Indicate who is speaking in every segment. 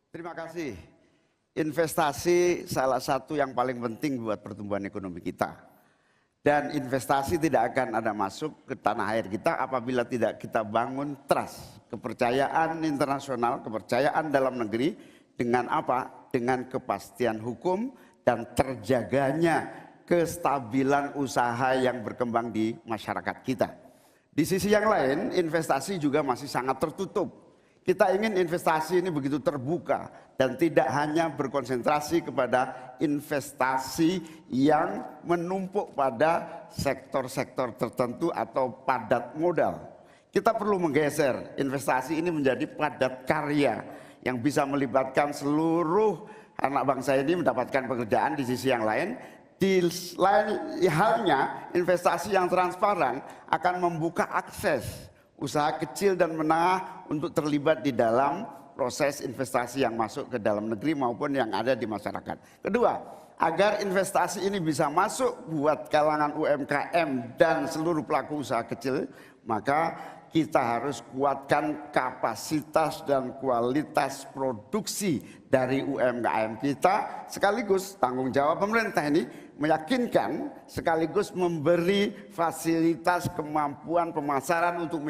Speaker 1: Terima kasih. Investasi salah satu yang paling penting buat pertumbuhan ekonomi kita. Dan investasi tidak akan ada masuk ke tanah air kita apabila tidak kita bangun trust, kepercayaan internasional, kepercayaan dalam negeri dengan apa? Dengan kepastian hukum dan terjaganya kestabilan usaha yang berkembang di masyarakat kita. Di sisi yang lain, investasi juga masih sangat tertutup. Kita ingin investasi ini begitu terbuka dan tidak hanya berkonsentrasi kepada investasi yang menumpuk pada sektor-sektor tertentu atau padat modal. Kita perlu menggeser investasi ini menjadi padat karya yang bisa melibatkan seluruh anak bangsa ini mendapatkan pekerjaan. Di sisi yang lain, di lain halnya investasi yang transparan akan membuka akses usaha kecil dan menengah untuk terlibat di dalam proses investasi yang masuk ke dalam negeri maupun yang ada di masyarakat. Kedua, agar investasi ini bisa masuk buat kalangan UMKM dan seluruh pelaku usaha kecil, maka kita harus kuatkan kapasitas dan kualitas produksi dari UMKM kita, sekaligus tanggung jawab pemerintah ini meyakinkan sekaligus memberi fasilitas kemampuan pemasaran untuk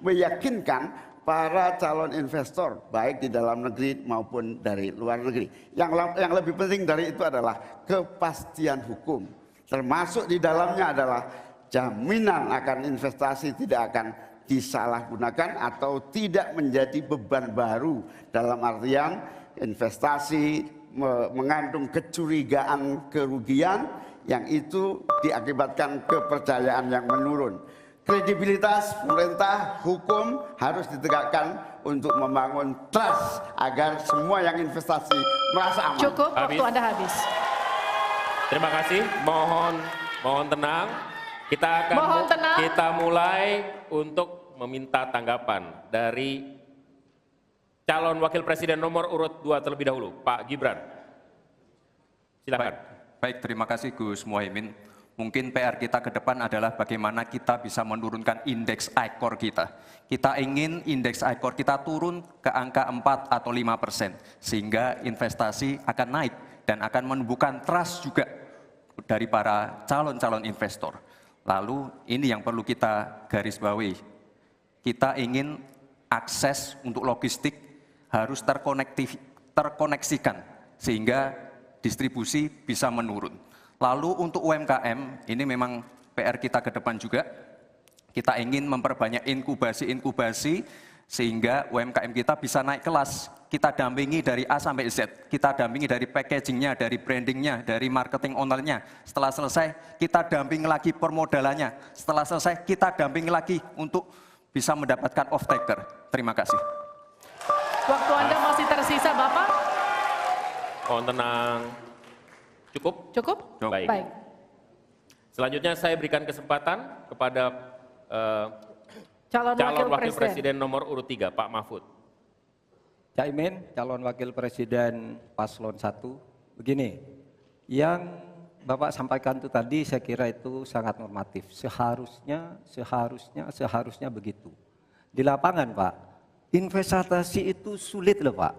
Speaker 1: meyakinkan para calon investor baik di dalam negeri maupun dari luar negeri. Yang lebih penting dari itu adalah kepastian hukum, termasuk di dalamnya adalah jaminan akan investasi tidak akan disalahgunakan atau tidak menjadi beban baru, dalam artian investasi mengandung kecurigaan kerugian yang itu diakibatkan kepercayaan yang menurun. Kredibilitas pemerintah hukum harus ditegakkan untuk membangun trust agar semua yang investasi merasa aman.
Speaker 2: Cukup, waktu Anda habis.
Speaker 3: Terima kasih, mohon tenang. Kita mulai untuk meminta tanggapan dari calon wakil presiden nomor urut 2 terlebih dahulu, Pak Gibran. Silakan.
Speaker 4: Baik, terima kasih Gus Muhaimin. Mungkin PR kita ke depan adalah bagaimana kita bisa menurunkan indeks ICOR kita. Kita ingin indeks ICOR kita turun ke angka 4 atau 5%, sehingga investasi akan naik dan akan menumbuhkan trust juga dari para calon-calon investor. Lalu ini yang perlu kita garis bawahi. Kita ingin akses untuk logistik harus terkoneksikan sehingga distribusi bisa menurun. Lalu untuk UMKM, ini memang PR kita ke depan juga. Kita ingin memperbanyak inkubasi sehingga UMKM kita bisa naik kelas. Kita dampingi dari A sampai Z, kita dampingi dari packagingnya, dari brandingnya, dari marketing ownernya. Setelah selesai, kita dampingi lagi permodalannya. Setelah selesai, kita dampingi lagi untuk bisa mendapatkan off-taker. Terima kasih.
Speaker 2: Waktu Anda masih tersisa, Bapak.
Speaker 3: Mohon tenang. Cukup?
Speaker 2: Cukup?
Speaker 3: Baik. Selanjutnya saya berikan kesempatan kepada calon wakil presiden nomor urut 3, Pak Mahfud.
Speaker 5: Caimin, calon wakil presiden paslon 1. Begini, yang Bapak sampaikan itu tadi saya kira itu sangat normatif. Seharusnya begitu. Di lapangan, Pak, investasi itu sulit loh, Pak.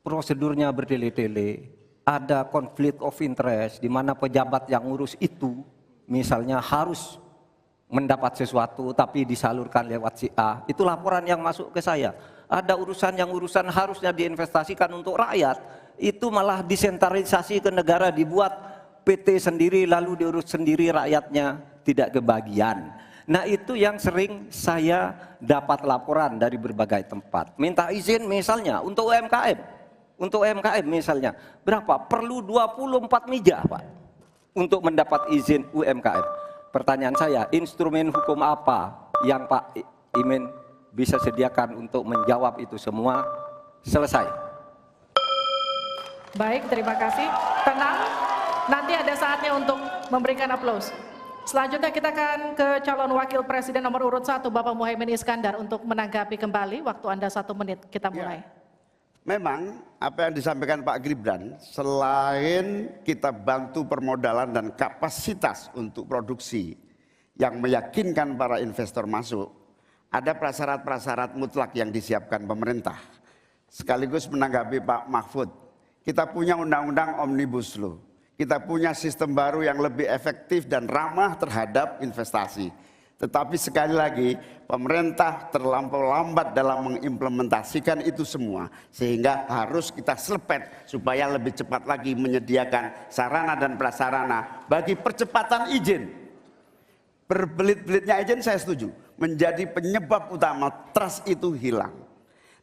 Speaker 5: Prosedurnya bertele-tele, ada konflik of interest di mana pejabat yang ngurus itu misalnya harus mendapat sesuatu tapi disalurkan lewat si A. Itu laporan yang masuk ke saya. Ada urusan harusnya diinvestasikan untuk rakyat, itu malah disentralisasi ke negara, dibuat PT sendiri lalu diurus sendiri, rakyatnya tidak kebagian. Nah itu yang sering saya dapat laporan dari berbagai tempat. Minta izin misalnya untuk UMKM. Untuk UMKM misalnya, berapa? Perlu 24 meja, Pak, untuk mendapat izin UMKM. Pertanyaan saya, instrumen hukum apa yang Pak Imin bisa sediakan untuk menjawab itu semua? Selesai.
Speaker 2: Baik, terima kasih. Tenang, nanti ada saatnya untuk memberikan aplaus. Selanjutnya kita akan ke calon wakil presiden nomor urut 1, Bapak Muhaimin Iskandar, untuk menanggapi kembali. Waktu Anda 1 menit, kita mulai.
Speaker 1: Ya. Memang apa yang disampaikan Pak Gibran, selain kita bantu permodalan dan kapasitas untuk produksi yang meyakinkan para investor masuk, ada prasyarat-prasyarat mutlak yang disiapkan pemerintah. sekaligus menanggapi Pak Mahfud. Kita punya undang-undang Omnibus Law. Kita punya sistem baru yang lebih efektif dan ramah terhadap investasi. Tetapi sekali lagi, pemerintah terlampau lambat dalam mengimplementasikan itu semua. Sehingga harus kita selepet supaya lebih cepat lagi menyediakan sarana dan prasarana bagi percepatan izin. Berbelit-belitnya izin saya setuju, menjadi penyebab utama trust itu hilang.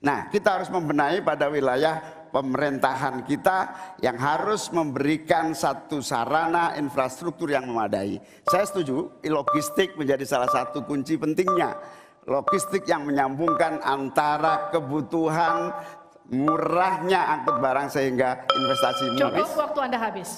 Speaker 1: Nah, kita harus membenahi pada wilayah pemerintahan kita yang harus memberikan satu sarana infrastruktur yang memadai. Saya setuju, logistik menjadi salah satu kunci pentingnya. Logistik yang menyambungkan antara kebutuhan murahnya angkut barang sehingga investasi
Speaker 2: Cukup,
Speaker 1: habis.
Speaker 2: waktu Anda habis.